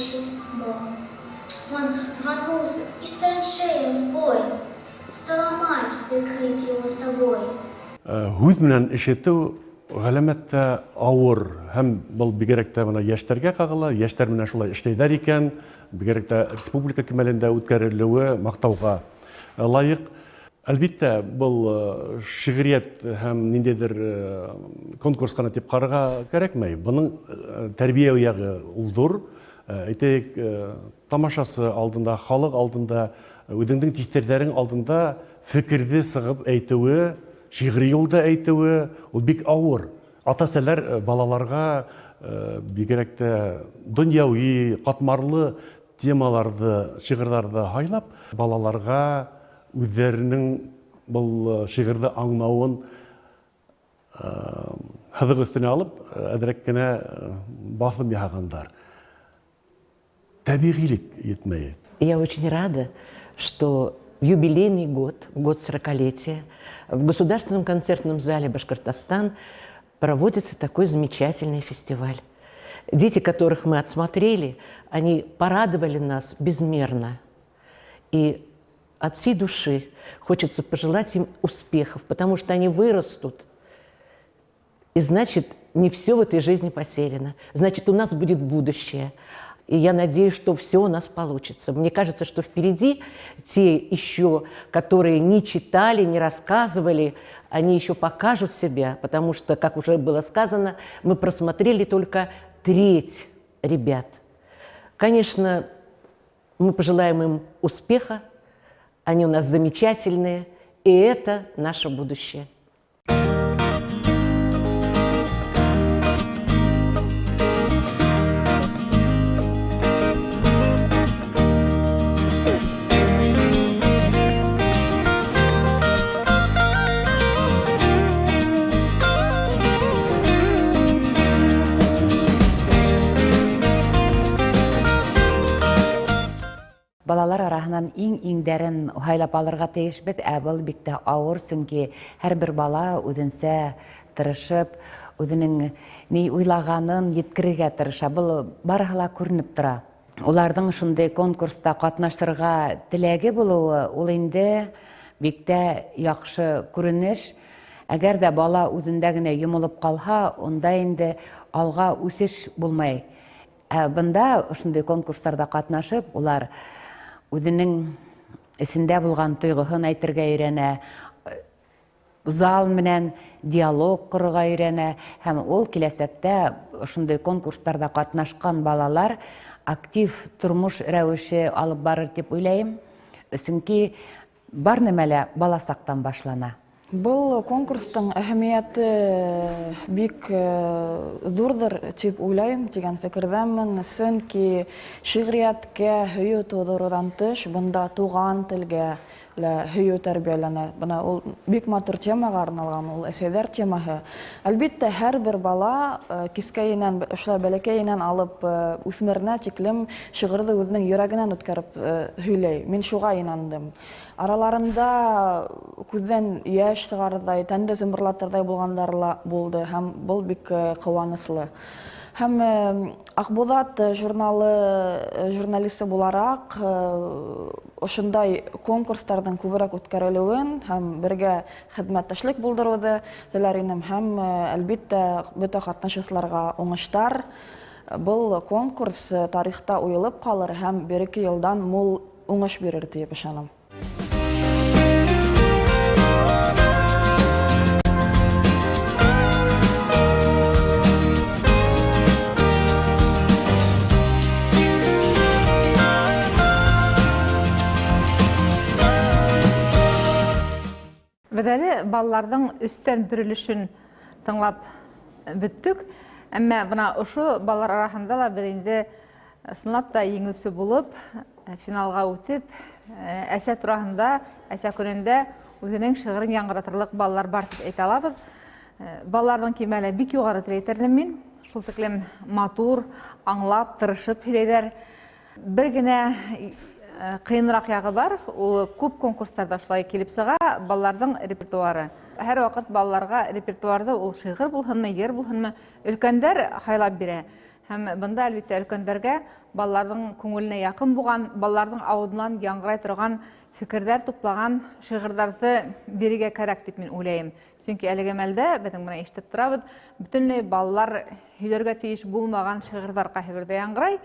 выручить Бог. Он рванулся из траншеи в бой, стала мать прикрыть его собой. Һүз менән ишетү галәмәттә авыр һәм был бигрәк тә яшьләргә кагыла, яшьләр менән шулай эшләйләр икән, бигрәк тә республика кимәлендә үткәрелүе мактауга лаек. Әлбиттә, был шигърият һәм ниндидер конкурска дип карарга кирәкмәй. Буның тәрбия ягы ул зур. Әйтәйек, тамашасы алдында, халык алдында, үзеңнең тиҫтәрләрең алдында фикерде сыгып әйтүе, шигъри юлда әйтүе, ул бик авыр. Ата-әсәләр балаларга бигрәк тә дөньяви, катмарлы темаларны, шигырьләрне хайлап, балаларга үзләренең был шигырьдә аңлавын хәзер өстенә алып, әдрәк кенә басым яһагандар. Табигыйлык етмәе. Я очень рада, что в юбилейный год, год 40-летия, в Государственном концертном зале Башкортостан проводится такой замечательный фестиваль. Дети, которых мы отсмотрели, они порадовали нас безмерно. И от всей души хочется пожелать им успехов, потому что они вырастут. И значит, не все в этой жизни потеряно. Значит, у нас будет будущее. И я надеюсь, что все у нас получится. Мне кажется, что впереди те еще, которые не читали, не рассказывали, они еще покажут себя, потому что, как уже было сказано, мы просмотрели только треть ребят. Конечно, мы пожелаем им успеха. Они у нас замечательные, и это наше будущее. Балалар араһынан иң-иңдәрен һайлап алырга тиешбез, ә был бик тә авыр, сөнки һәрбер бала үзенсә тырышып, үзенең ни уйлаганын yetkерергә тырыша. Был барыһы ла күренеп тора. Уларның шундый конкурста катнашырга теләге булуы, ул инде бик тә яхшы күренеш. Әгәр дә бала үзендә генә йомылып калһа, онда инде алга үсеш булмай. Бында шундый конкурсларда катнашып, улар үзенең эсендә булган тойгыһын әйтергә өйрәнә, зал менән диалог корырга өйрәнә, һәм ул киләсәктә шундый конкурсларда катнашкан балалар актив тормыш рәвеше алып барыр дип уйлайм, чөнки бар нәмәлә бала сактан башлана. Бұл конкурстың әһәмияте бик зурдыр дип уйлайм, дигән фикердәмен, чөнки шигърияткә һөю тудырудан тыш, бында туган телгә һөю тәрбияләнә. Бына ул бик матур темага арналган, ул әсәрләр темаһы. Әлбиттә, һәрбер бала кискәеннән, ошла бәләкәеннән алып үсмеренә тиклем шигырьне үзенең йөрәгеннән үткәреп һөйләй. Мин шуга инандым. Араларында күздән яшь чыгардай, тәндә зымбырлатырдай булгандар булды, һәм был бик куанычлы. Һәм Акбулат журналы журналисты буларак ошындай конкурстардан күбрәк үткәрелүен һәм бергә хезмәттәшлек булдыруды теләр идем, һәм әлбиттә бөтә катнашучыларга уңыштар. Был конкурс тарихта уелып калыр һәм бер-ике елдан мул уңыш бирер дип ышанам. Biz әле балаларның өстән бирелешен тыңлап беттек. Әмма бына ошо балалар арасында ла бер инде сынапта еңүсе булып, финалга үтеп, әсә турасында, әсә көнендә үзенең шигырен яңгыратырлык балалар бар дип әйтә алабыз. Балаларның кимәле бик югары дип әйтерлем мин. Шул тиклем матур, аңлап, тырышып һөйләйләр. Бер генә кыйынрак ягы бар, ул күп конкурсларда шулай килеп чыга, балаларның репертуары. Һәр вакыт балаларга репертуарда ул шигырь булһынмы, йыр булһынмы, өлкәндәр хайлап бирә. Һәм бында әлбәттә өлкәндәргә балаларның күңеленә якын булган, балаларның авызыннан яңгырай торган фикерләр туплаган шигырьләрне бирергә кирәк дип мин уйлыйм. Чөнки әлеге мәлдә безнең менә ишетеп торабыз, бөтенләй балалар һөйләргә тиеш булмаган шигырьләр кайбердә яңгырай.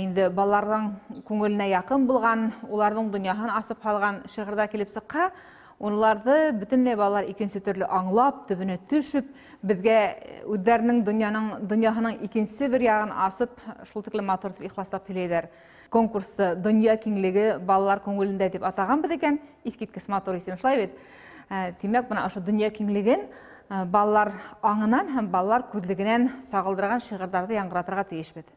Инде балаларның күңеленә якын булган, уларның дөньяһын асып алган шигырьләр килеп сыкка, Онларды бөтенләй балалар икенче төрле аңлап, төбенә төшеп, безгә үзләренең дөньяһының икенче бер ягын асып, шул тиклем матур итеп ихласлап һөйләйләр. Конкурсты «Дөнья киңлеге балалар күңелендә» дип атаганбыз икән, искиткеч матур исем, шулай бит. Димәк, менә ошо дөнья киңлеген балалар аңынан һәм балалар күзлегенән сагылдырган шигырьләрне яңгыратырга тиешбез.